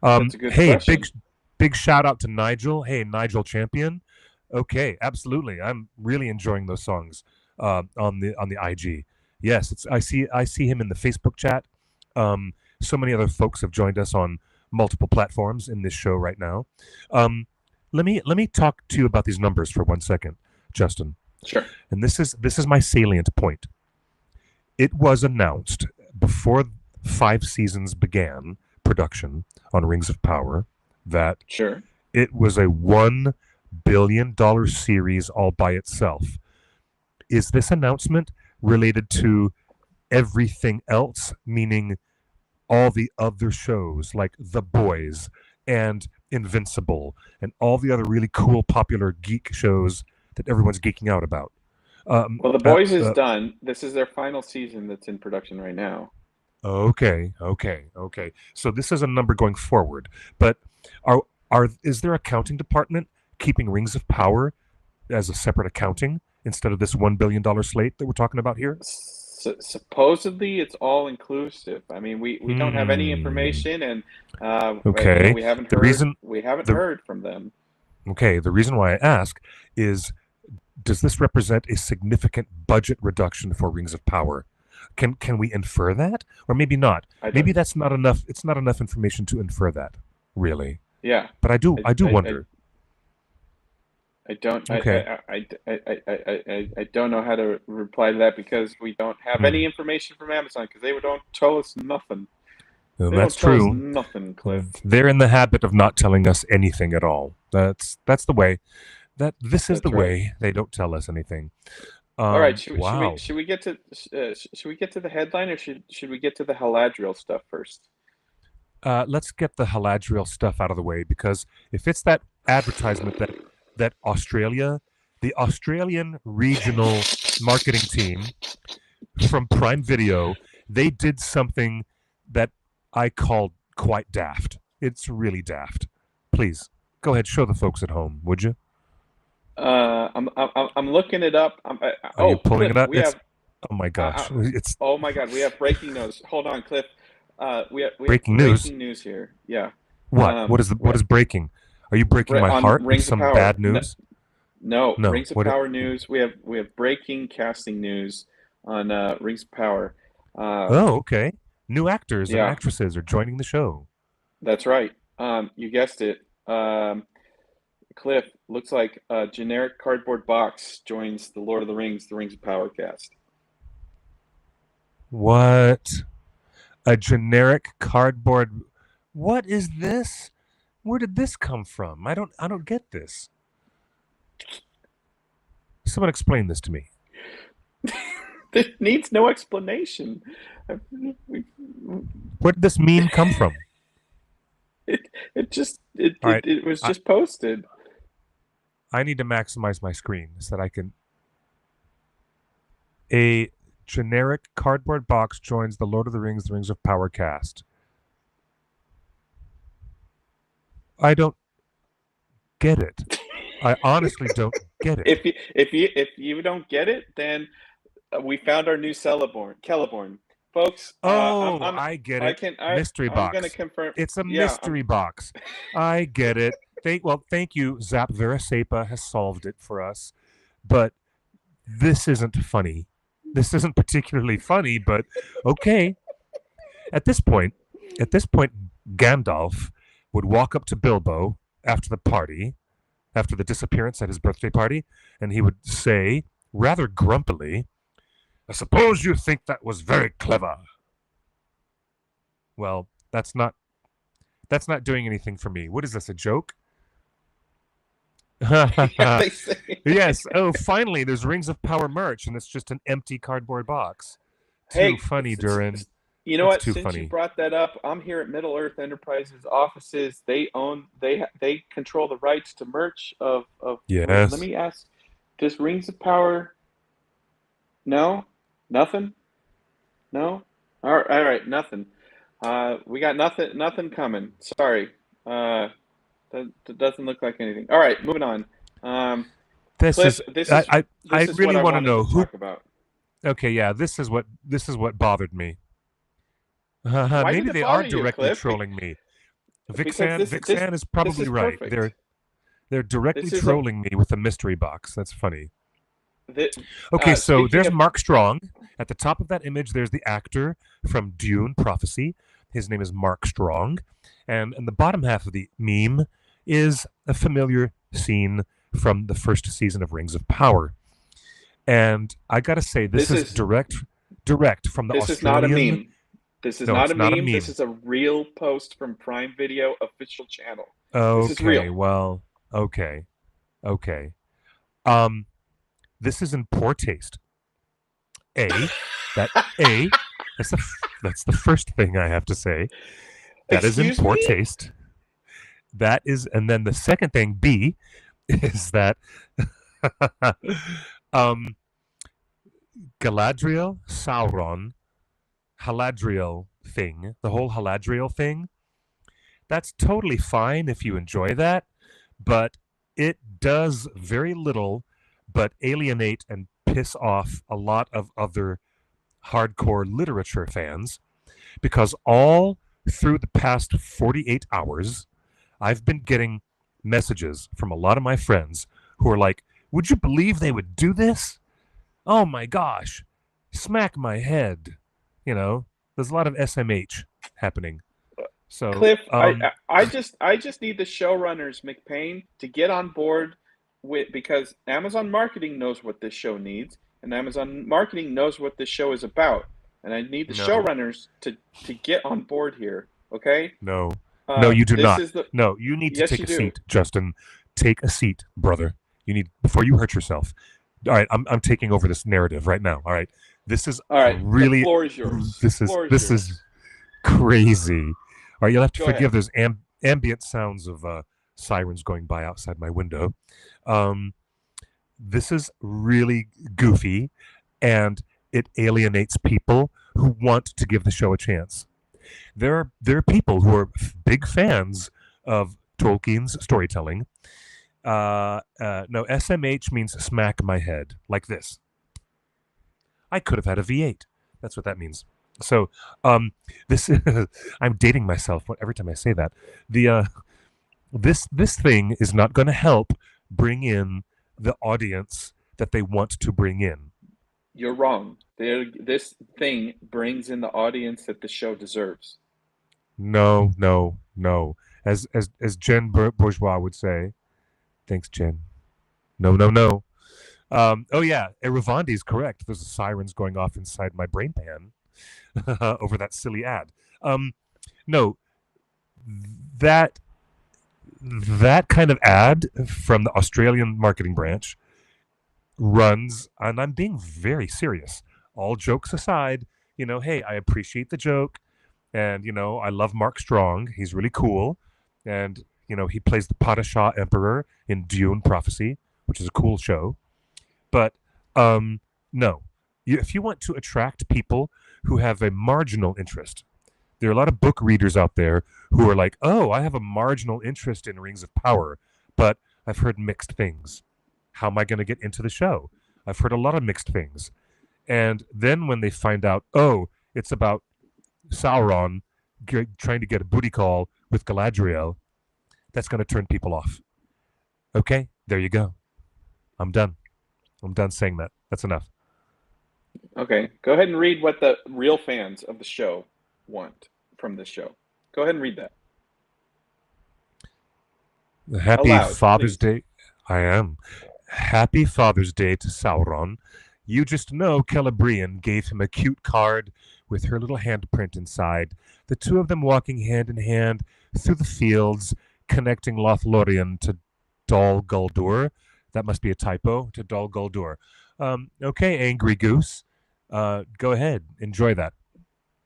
That's a good Hey, question. big shout out to Nigel. Hey, Nigel Champion. Okay, absolutely. I'm really enjoying those songs on the IG. Yes, I see him in the Facebook chat. So many other folks have joined us on multiple platforms in this show right now. Let me talk to you about these numbers for 1 second, Justin. Sure. And this is my salient point. It was announced before 5 seasons began production on Rings of Power that Sure. it was a $1 billion series all by itself. Is this announcement related to everything else, meaning all the other shows like The Boys and Invincible and all the other really cool, popular geek shows that everyone's geeking out about? Well, The Boys is done. This is their final season that's in production right now. Okay. So this is a number going forward, but is there accounting department keeping Rings of Power as a separate accounting instead of this $1 billion slate that we're talking about here? Supposedly, it's all inclusive. I mean, we don't have any information, and Okay. we haven't The heard reason we haven't the heard from them. Okay, the reason why I ask is does this represent a significant budget reduction for Rings of Power? Can we infer that, or maybe not? Maybe that's not enough. It's not enough information to infer that, really. Yeah. But I do wonder. I don't. Okay. I don't know how to reply to that because we don't have any information from Amazon because they don't tell us nothing. Well, They that's don't tell us true. nothing, Cliff. They're in the habit of not telling us anything at all. That's the way. This is That's the way they don't tell us anything. All right. Wow. Should we get to the headline or should we get to the Haladriel stuff first? Let's get the Haladriel stuff out of the way, because if it's that advertisement that Australia, the Australian regional marketing team from Prime Video, they did something that I called quite daft. It's really daft. Please go ahead, show the folks at home, would you? I'm looking it up. Are you pulling Cliff, it up? Oh my gosh! Oh my God, we have breaking news. Hold on, Cliff. We have breaking news here. Yeah. What? What is breaking? Are you breaking my heart with some bad news? No, Rings of Power news. We have breaking casting news on Rings of Power. Oh, okay. New actors and actresses are joining the show. That's right. You guessed it. Cliff, looks like a generic cardboard box joins the Lord of the Rings of Power cast. What? A generic cardboard? What is this? Where did this come from? I don't get this. Someone explain this to me. It needs no explanation. Where did this meme come from? It was just posted. I need to maximize my screen so that I can. A generic cardboard box joins the Lord of the Rings of Power cast. I don't get it. I honestly don't get it. If you don't get it, then we found our new Celeborn, folks. I get it. Mystery box. I'm going to confirm. It's a mystery box. I get it. Thank you. Zap Verisepa has solved it for us, but this isn't funny. This isn't particularly funny, but okay. At this point, Gandalf would walk up to Bilbo after the disappearance at his birthday party, and he would say, rather grumpily, "I suppose you think that was very clever." Well, that's not doing anything for me. What is this, a joke? Yes. Oh, finally, there's Rings of Power merch, and it's just an empty cardboard box. Too funny, Durin. You know what? Since you brought that up, I'm here at Middleearth Enterprises offices. They control the rights to merch of. Yes. Let me ask: does Rings of Power? No, nothing. No. All right, nothing. We got nothing coming. Sorry. That doesn't look like anything. All right, moving on. I really want to know who. About. Okay, yeah, this is what bothered me. Maybe they are directly trolling me. Vixen is probably right. Perfect. They're directly trolling me with a mystery box. That's funny. Okay, so there's Mark Strong. At the top of that image, there's the actor from Dune Prophecy. His name is Mark Strong. And in the bottom half of the meme is a familiar scene from the first season of Rings of Power. And I got to say, this is direct from the Australian... This is not a meme. This is not a meme. This is a real post from Prime Video official channel. Okay, this is real. Well, okay. This is in poor taste. That's the first thing I have to say. That is in poor taste. That is, and then the second thing, B, is that Galadriel, Sauron, Haladriel thing, the whole Haladriel thing, that's totally fine if you enjoy that, but it does very little but alienate and piss off a lot of other hardcore literature fans, because all through the past 48 hours, I've been getting messages from a lot of my friends who are like, Would you believe they would do this? Oh my gosh. Smack my head. You know, there's a lot of SMH happening. So Cliff, I just need the showrunners, McPain, to get on board with, because Amazon marketing knows what this show needs, and Amazon marketing knows what this show is about, and I need the showrunners to get on board here. Okay? No, you do not. Is No, you need to yes, take you a do. seat, Justin. Take a seat, brother. You need, before you hurt yourself. All right, I'm taking over this narrative right now. All right, this is All right, really. the floor is yours. This is crazy. All right, you'll have to Go forgive. ahead. There's ambient sounds of sirens going by outside my window. This is really goofy, and it alienates people who want to give the show a chance. There are people who are big fans of Tolkien's storytelling. No, SMH means smack my head, like this. I could have had a V8. That's what that means. So, this I'm dating myself every time I say that. This thing is not going to help bring in the audience that they want to bring in. You're wrong. This thing brings in the audience that the show deserves. No. As Jen Bourgeois would say. Thanks, Jen. No. Oh yeah, Eravandi's correct. There's sirens going off inside my brain pan over that silly ad. No, that kind of ad from the Australian marketing branch runs, and I'm being very serious. All jokes aside, hey, I appreciate the joke, and I love Mark Strong. He's really cool, and he plays the Padishah Emperor in Dune Prophecy, which is a cool show. But no, if you want to attract people who have a marginal interest, there are a lot of book readers out there who are like, oh, I have a marginal interest in Rings of Power, but I've heard mixed things. How am I going to get into the show? I've heard a lot of mixed things. And then when they find out, oh, it's about Sauron trying to get a booty call with Galadriel, that's going to turn people off. Okay, there you go. I'm done saying that. That's enough. Okay, go ahead and read what the real fans of the show want from this show. Go ahead and read that. Happy Aloud, Father's please. Day. I am. Happy Father's Day to Sauron. You just know Celebrian gave him a cute card with her little handprint inside. The two of them walking hand in hand through the fields, connecting Lothlorien to Dol Guldur. That must be a typo, to Dol Guldur. Okay, Angry Goose. Go ahead. Enjoy that.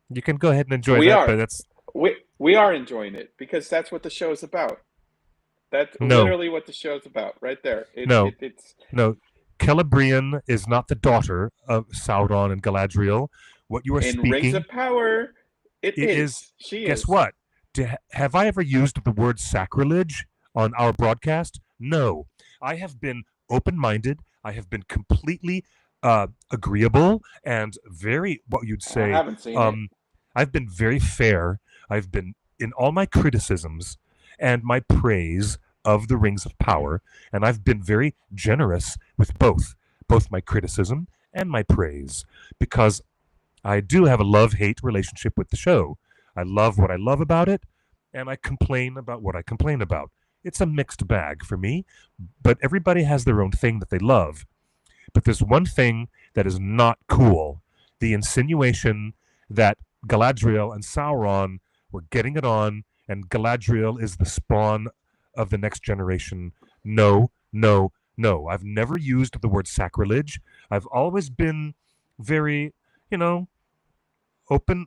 You can go ahead and enjoy that, but that's... We are enjoying it because that's what the show is about. That's literally what the show is about, right there. No, Celebrian is not the daughter of Sauron and Galadriel. What you are in speaking... Rings of Power, it is. She guess is. What? Have I ever used the word sacrilege on our broadcast? No. I have been open-minded. I have been completely agreeable and very, what you'd say... I haven't seen it. I've been very fair. I've been, in all my criticisms and my praise of the Rings of Power, and I've been very generous with both my criticism and my praise, because I do have a love-hate relationship with the show. I love what I love about it, and I complain about what I complain about. It's a mixed bag for me, but everybody has their own thing that they love. But there's one thing that is not cool: the insinuation that Galadriel and Sauron were getting it on, and Galadriel is the spawn of the next generation. No. I've never used the word sacrilege. I've always been very, open,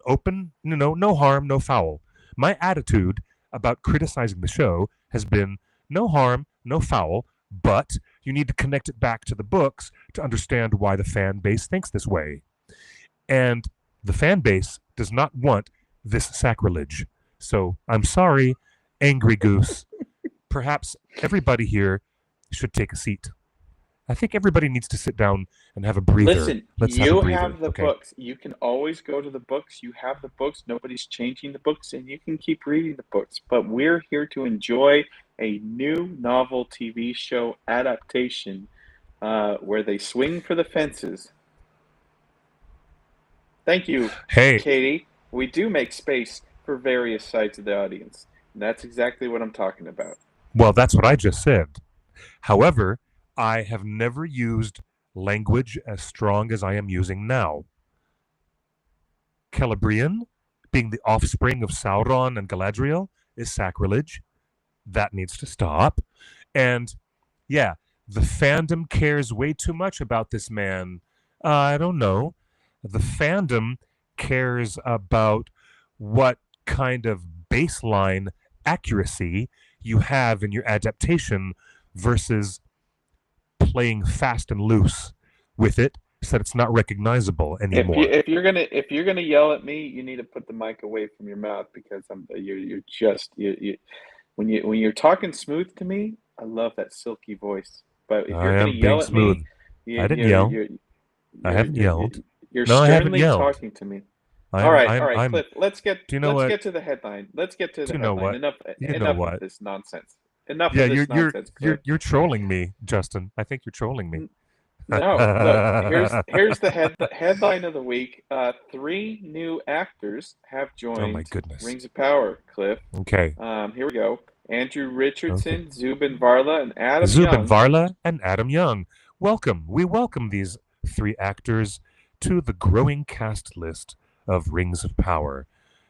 no harm, no foul. My attitude about criticizing the show has been no harm, no foul, but you need to connect it back to the books to understand why the fan base thinks this way. And the fan base does not want this sacrilege. So I'm sorry, Angry Goose. Perhaps everybody here should take a seat. I think everybody needs to sit down and have a breather. Listen, you have the books. You can always go to the books. You have the books. Nobody's changing the books, and you can keep reading the books. But we're here to enjoy a new novel TV show adaptation where they swing for the fences. Thank you, Hey, Katie. We do make space for various sides of the audience. And that's exactly what I'm talking about. well, that's what I just said. However, I have never used language as strong as I am using now. Celebrian, being the offspring of Sauron and Galadriel, is sacrilege. That needs to stop. And yeah, the fandom cares way too much about this man. I don't know. The fandom cares about what kind of baseline accuracy you have in your adaptation versus playing fast and loose with it so that it's not recognizable anymore. If you're gonna yell at me, you need to put the mic away from your mouth because when you're talking smooth to me, I love that silky voice. But if you're gonna yell at smooth. me, I didn't yell. I haven't yelled. You're No, I haven't sternly yelled. talking to me. I'm, All right, I'm, Cliff. Let's get Do you know what? get to the headline. Let's get to the Do you know headline. what? Enough what? of this nonsense. Enough Yeah, of this nonsense, Cliff. you're trolling me, Justin. I think you're trolling me. No, look. Here's the headline of the week. 3 new actors have joined Oh my goodness. Rings of Power. Cliff. Okay. Here we go. Andrew Richardson, Zubin Varla, and Adam Zubin Young. Varla and Adam Young. Welcome. We welcome these 3 actors to the growing cast list of Rings of Power.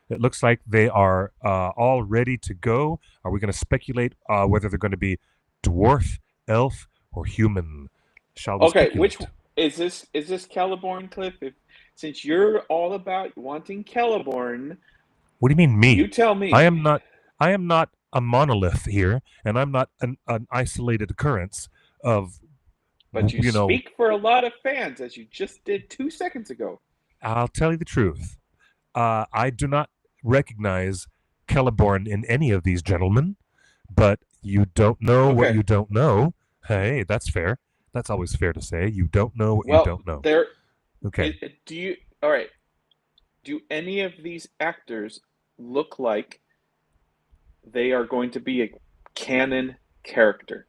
It looks like they are all ready to go. Are we going to speculate whether they're going to be dwarf, elf, or human? Shall we Okay, speculate? which is this? Is this Celeborn, Cliff? Since you're all about wanting Celeborn, What do you mean me? you tell me. I am not a monolith here, and I'm not an isolated occurrence of. But you speak for a lot of fans, as you just did 2 seconds ago. I'll tell you the truth. I do not recognize Celeborn in any of these gentlemen, but you don't know what you don't know. Hey, that's fair. That's always fair to say. You don't know what you don't know. Okay. All right. Do any of these actors look like they are going to be a canon character?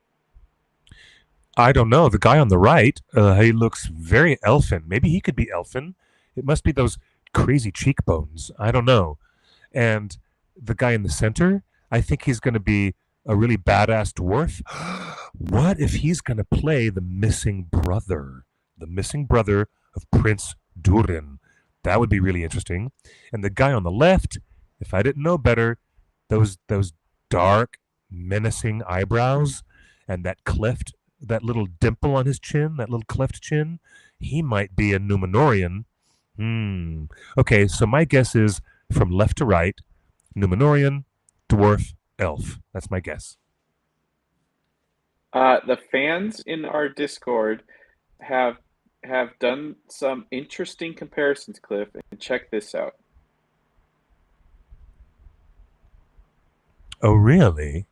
I don't know. The guy on the right, he looks very elfin. Maybe he could be elfin. It must be those crazy cheekbones. I don't know. And the guy in the center, I think he's going to be a really badass dwarf. What if he's going to play the missing brother of Prince Durin? That would be really interesting. And the guy on the left, if I didn't know better, those dark, menacing eyebrows and that cleft, that little dimple on his chin, that little cleft chin, he might be a Numenorian. Okay, so my guess is from left to right, Numenorian, dwarf, elf. That's my guess. The fans in our Discord have done some interesting comparisons, Cliff, and check this out. Oh, really?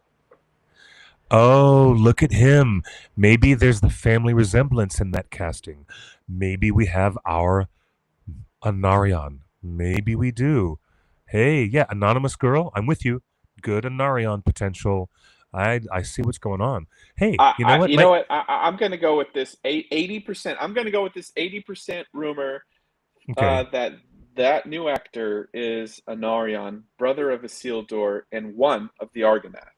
Oh, look at him. Maybe there's the family resemblance in that casting. Maybe we have our Anarion. Maybe we do. Hey, yeah, anonymous girl, I'm with you. Good Anarion potential. I see what's going on. Hey, you know what? I'm going to go with this 80%. I'm going to go with this 80% rumor that new actor is Anarion, brother of Isildur, and one of the Argonath.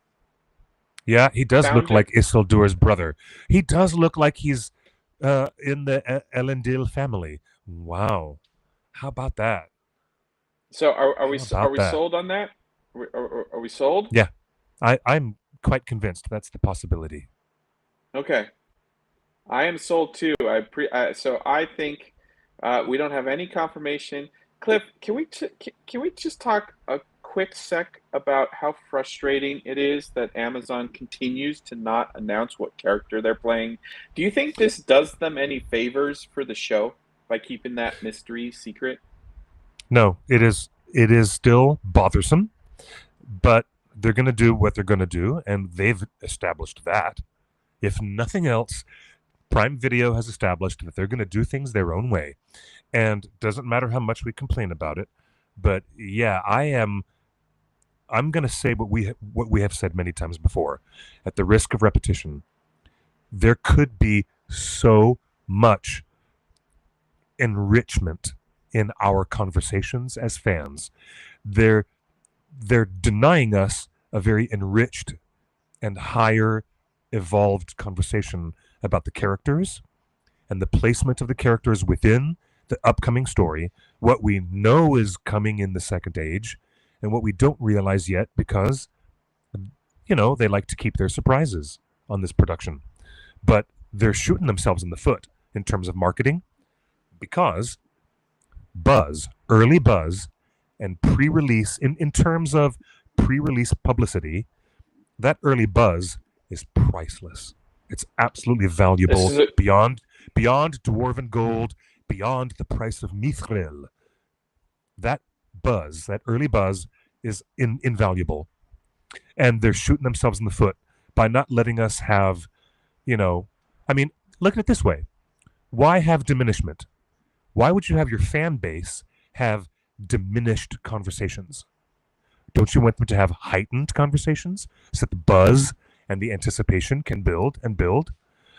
Yeah, he does look like Isildur's brother. He does look like he's in the Elendil family. Wow. How about that? So are we sold on that? Are we sold? Yeah. I'm quite convinced that's the possibility. Okay. I am sold too. So I think we don't have any confirmation. Cliff, can we just talk a quick sec about how frustrating it is that Amazon continues to not announce what character they're playing? Do you think this does them any favors for the show by keeping that mystery secret? No, it is still bothersome, but they're going to do what they're going to do, and they've established that. If nothing else, Prime Video has established that they're going to do things their own way, and doesn't matter how much we complain about it. But yeah, I'm going to say what we have said many times before, at the risk of repetition. There could be so much enrichment in our conversations as fans. They're denying us a very enriched and higher evolved conversation about the characters and the placement of the characters within the upcoming story, what we know is coming in the second age, and what we don't realize yet because, they like to keep their surprises on this production. But they're shooting themselves in the foot in terms of marketing because early buzz, and pre-release, in terms of pre-release publicity, that early buzz is priceless. It's absolutely valuable beyond dwarven gold, beyond the price of mithril. That early buzz is invaluable. And they're shooting themselves in the foot by not letting us have, look at it this way. Why have diminishment? Why would you have your fan base have diminished conversations? Don't you want them to have heightened conversations so that the buzz and the anticipation can build and build?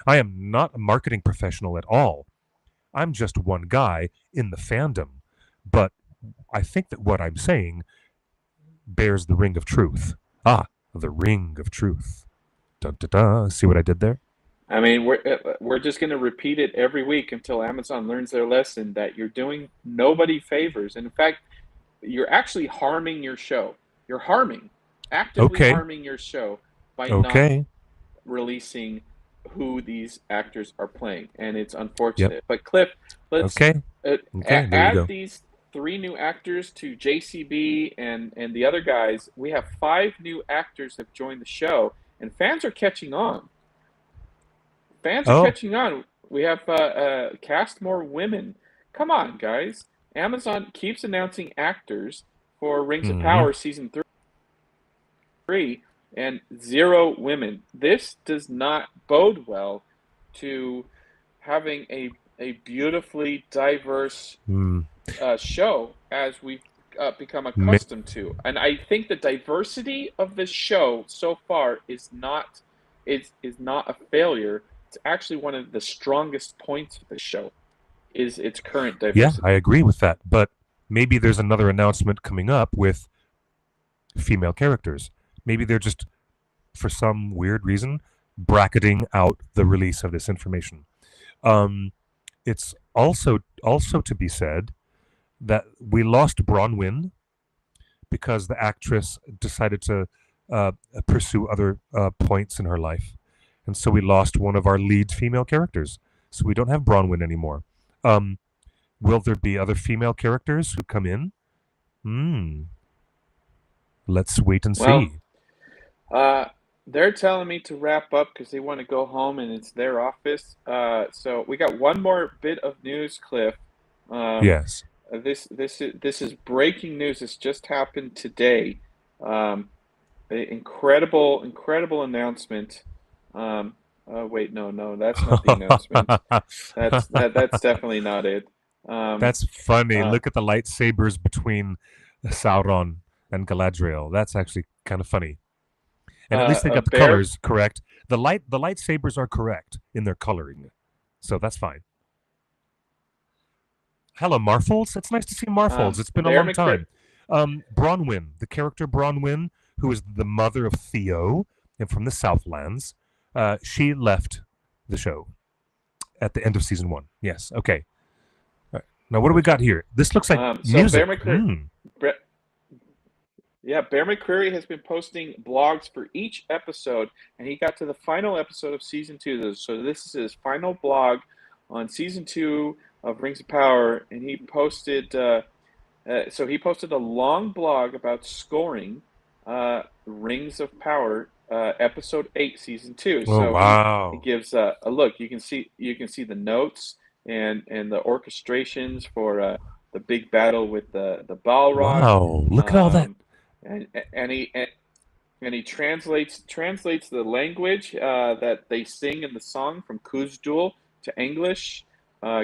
I am not a marketing professional at all. I'm just one guy in the fandom. But I think that what I'm saying bears the ring of truth. The ring of truth. Dun, dun, dun. See what I did there? I mean, we're just going to repeat it every week until Amazon learns their lesson that you're doing nobody favors. And in fact, you're actually harming your show. You're actively harming your show by not releasing who these actors are playing. And it's unfortunate. Yep. But Cliff, let's add these 3 new actors to JCB and the other guys. We have 5 new actors have joined the show, and fans are catching on. Catching on. We have cast more women. Come on, guys. Amazon keeps announcing actors for Rings of Power Season 3 and 0 women. This does not bode well to having a beautifully diverse show as we've become accustomed to. And I think the diversity of the show so far is not a failure. It's actually one of the strongest points of the show is its current diversity. Yeah, I agree with that. But maybe there's another announcement coming up with female characters. Maybe they're just, for some weird reason, bracketing out the release of this information. It's also to be said that we lost Bronwyn because the actress decided to pursue other points in her life. And so we lost one of our lead female characters. So we don't have Bronwyn anymore. Will there be other female characters who come in? Let's wait and see. They're telling me to wrap up because they want to go home and it's their office. So we got one more bit of news, Cliff. Yes. This is breaking news. This just happened today. Incredible announcement. Wait, no, that's not the announcement. That's definitely not it. That's funny. Look at the lightsabers between Sauron and Galadriel. That's actually kind of funny. And at least they got the colors correct. The lightsabers are correct in their coloring, so that's fine. Hello, Marfolds. It's nice to see Marfolds. It's been a long time. Bronwyn, the character Bronwyn, who is the mother of Theo and from the Southlands, she left the show at the end of season 1. Yes. Okay. All right. Now, what do we got here? This looks like music. Bear McCreary has been posting blogs for each episode, and he got to the final episode of season 2. So this is his final blog on season 2 of Rings of Power, and he posted. He posted a long blog about scoring Rings of Power episode 8, season 2. Wow! He gives a look. You can see the notes and the orchestrations for the big battle with the Balrog. Wow! Look at all that. And he translates the language that they sing in the song from Khuzdul to English.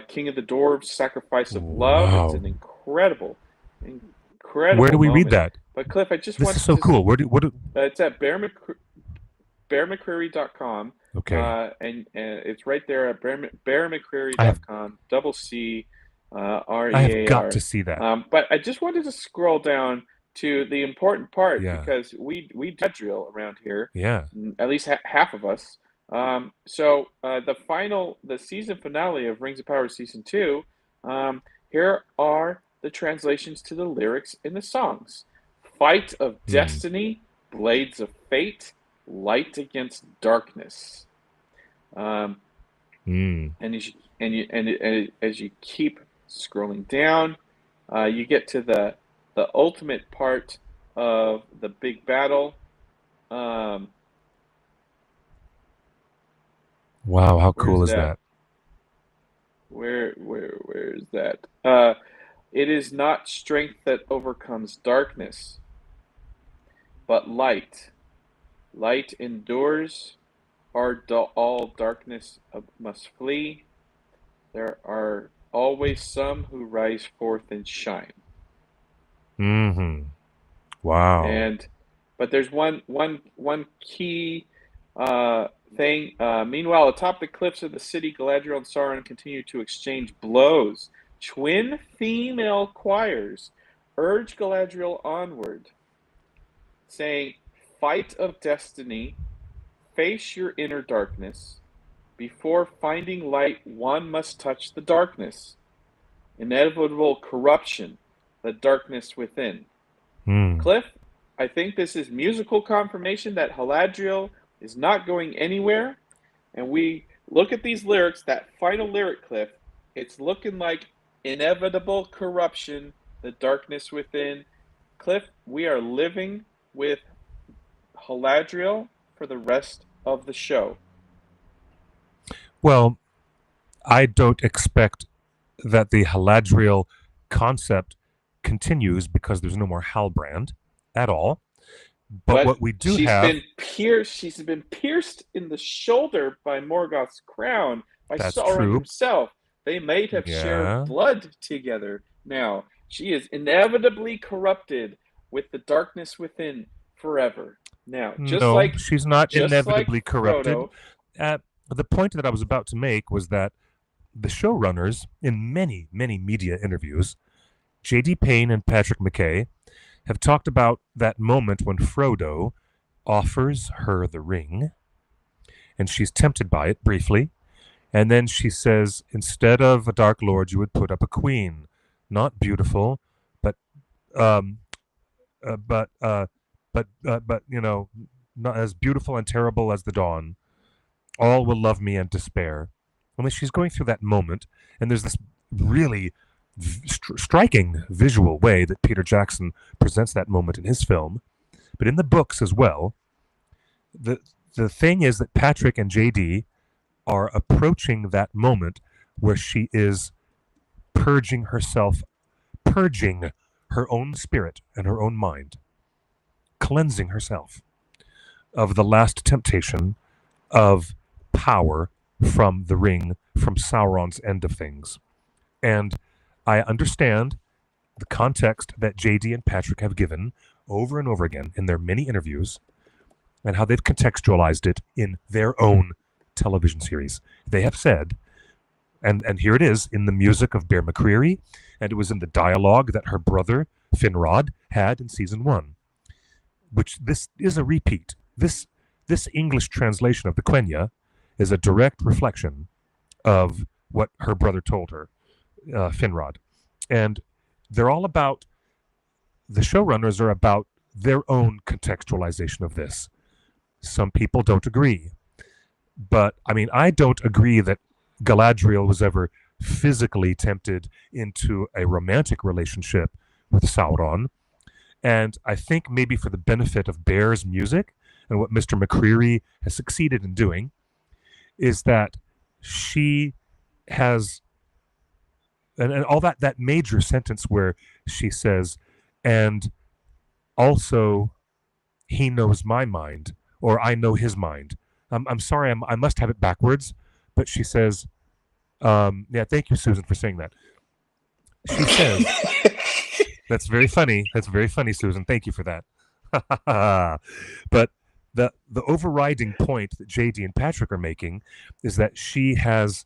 King of the Dwarves, Sacrifice of Love. Wow. It's an incredible. Where do we read that? But Cliff, I just this want is so cool. It's at bearmccreary.com. Okay. And it's right there at I have bearmccreary.com. Double C I have got REAR. to see that. But I just wanted to scroll down to the important part Yeah. because we drill around here, Yeah. at least half of us. So the season finale of Rings of Power season 2. Here are the translations to the lyrics in the songs: "Fight of destiny, blades of fate, light against darkness." And as you keep scrolling down, you get to the ultimate part of the big battle. Wow, how cool is that? Where is that? It is not strength that overcomes darkness, but light. Light endures. All darkness must flee. There are always some who rise forth and shine. Wow. But there's one key thing. Meanwhile, atop the cliffs of the city, Galadriel and Sauron continue to exchange blows. Twin female choirs urge Galadriel onward, saying, "Fight of destiny, face your inner darkness. Before finding light, one must touch the darkness. Inevitable corruption, the darkness within." Cliff, I think this is musical confirmation that Galadriel is not going anywhere. And we look at these lyrics, that final lyric, Cliff, it's looking like inevitable corruption, the darkness within. Cliff, we are living with Galadriel for the rest of the show. Well, I don't expect that the Galadriel concept continues because there's no more Halbrand at all. But what we do have... She's been pierced in the shoulder by Morgoth's crown, by Sauron himself. They may have shared blood together now. She is inevitably corrupted with the darkness within forever. Now, she's not inevitably corrupted. Frodo, the point that I was about to make was that the showrunners, in many, many media interviews, J.D. Payne and Patrick McKay, have talked about that moment when Frodo offers her the ring, and she's tempted by it briefly, and then she says, instead of a Dark Lord, you would put up a queen, not beautiful, but you know, not as beautiful and terrible as the dawn. All will love me and despair. Only she's going through that moment, and there's this really striking visual way that Peter Jackson presents that moment in his film, but in the books as well. The thing is that Patrick and JD are approaching that moment where she is purging herself, purging her own spirit and her own mind, cleansing herself of the last temptation of power from the ring, from Sauron's end of things. And I understand the context that JD and Patrick have given over and over again in their many interviews and how they've contextualized it in their own television series. They have said, and here it is in the music of Bear McCreary, and it was in the dialogue that her brother Finrod had in season 1, which this is a repeat. This English translation of the Quenya is a direct reflection of what her brother told her, Finrod. And they're all about, the showrunners are about their own contextualization of this. Some people don't agree. But, I mean, I don't agree that Galadriel was ever physically tempted into a romantic relationship with Sauron. And I think maybe for the benefit of Bear's music and what Mr. McCreary has succeeded in doing is that she has, and all that major sentence where she says, and also he knows my mind, or I know his mind. I'm sorry, I must have it backwards, but she says, yeah, thank you, Susan, for saying that. She says, that's very funny. That's very funny, Susan. Thank you for that. But the overriding point that JD and Patrick are making is that she has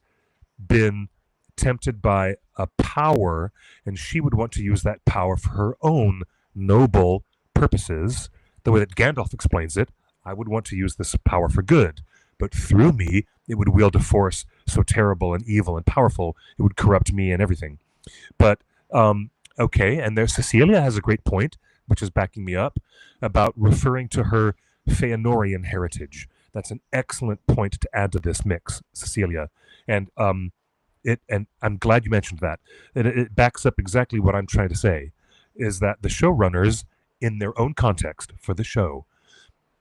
been tempted by a power, and she would want to use that power for her own noble purposes. The way that Gandalf explains it, I would want to use this power for good, but through me, it would wield a force so terrible and evil and powerful, it would corrupt me and everything. But, okay, and there Cecilia has a great point, which is backing me up, about referring to her Feanorian heritage. That's an excellent point to add to this mix, Cecilia. And and I'm glad you mentioned that. It backs up exactly what I'm trying to say, is that the showrunners, in their own context for the show,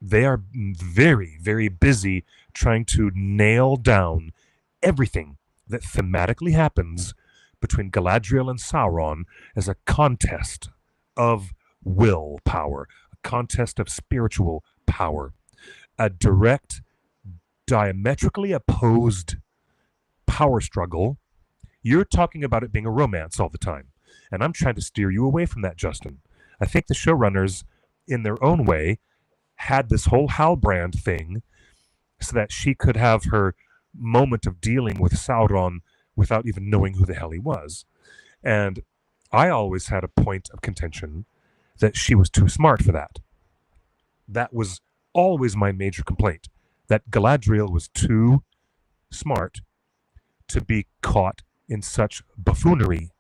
they are very, very busy trying to nail down everything that thematically happens between Galadriel and Sauron as a contest of willpower, a contest of spiritual power, a direct, diametrically opposed power struggle. You're talking about it being a romance all the time, and I'm trying to steer you away from that, Justin. I think the showrunners, in their own way, had this whole Halbrand thing so that she could have her moment of dealing with Sauron without even knowing who the hell he was. And I always had a point of contention that she was too smart for that. That was always my major complaint, that Galadriel was too smart to be caught in such buffoonery.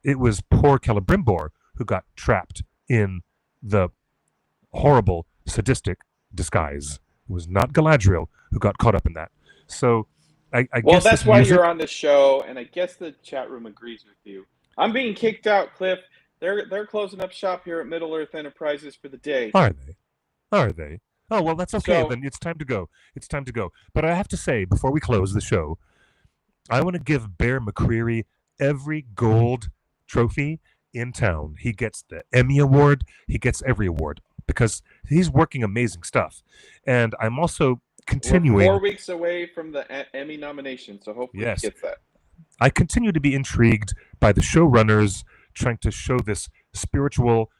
It was poor Celebrimbor who got trapped in the horrible, sadistic disguise. It was not Galadriel who got caught up in that. So I Well, guess that's this why music, you're on the show, and I guess the chat room agrees with you. I'm being kicked out, Cliff. They're closing up shop here at Middleearth Enterprises for the day. Are they? Are they? Oh, well, that's okay. So- Then it's time to go. It's time to go. But I have to say, before we close the show, I want to give Bear McCreary every gold trophy in town. He gets the Emmy Award. He gets every award because he's working amazing stuff. And I'm also continuing. We're 4 weeks away from the Emmy nomination, so hopefully Yes. he gets that. I continue to be intrigued by the showrunners trying to show this spiritual,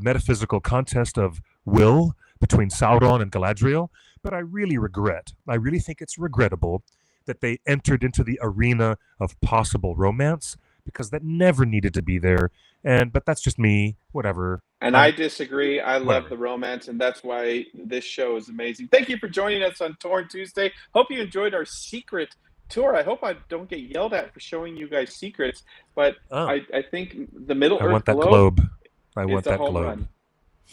metaphysical contest of will between Sauron and Galadriel, but I really think it's regrettable that they entered into the arena of possible romance, because that never needed to be there. But that's just me, whatever. And I disagree. I love Whatever. the romance, and that's why this show is amazing. Thank you for joining us on Torn Tuesday. Hope you enjoyed our secret tour. I hope I don't get yelled at for showing you guys secrets, but I think the Middle-earth I want that globe. globe. I want It's a that home globe. run.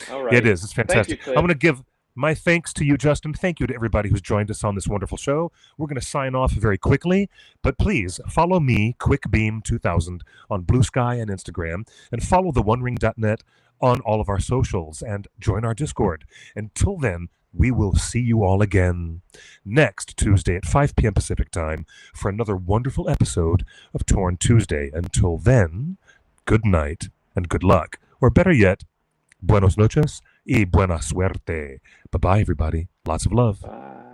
All right. It is. It's fantastic. Cliff. I'm going to give my thanks to you, Justin. Thank you to everybody who's joined us on this wonderful show. We're going to sign off very quickly, but please follow me, QuickBeam2000, on Blue Sky and Instagram, and follow theonering.net on all of our socials, and join our Discord. Until then, we will see you all again next Tuesday at 5 p.m. Pacific time for another wonderful episode of Torn Tuesday. Until then, good night and good luck. Or better yet, buenos noches y buena suerte. Bye-bye, everybody. Lots of love. Bye.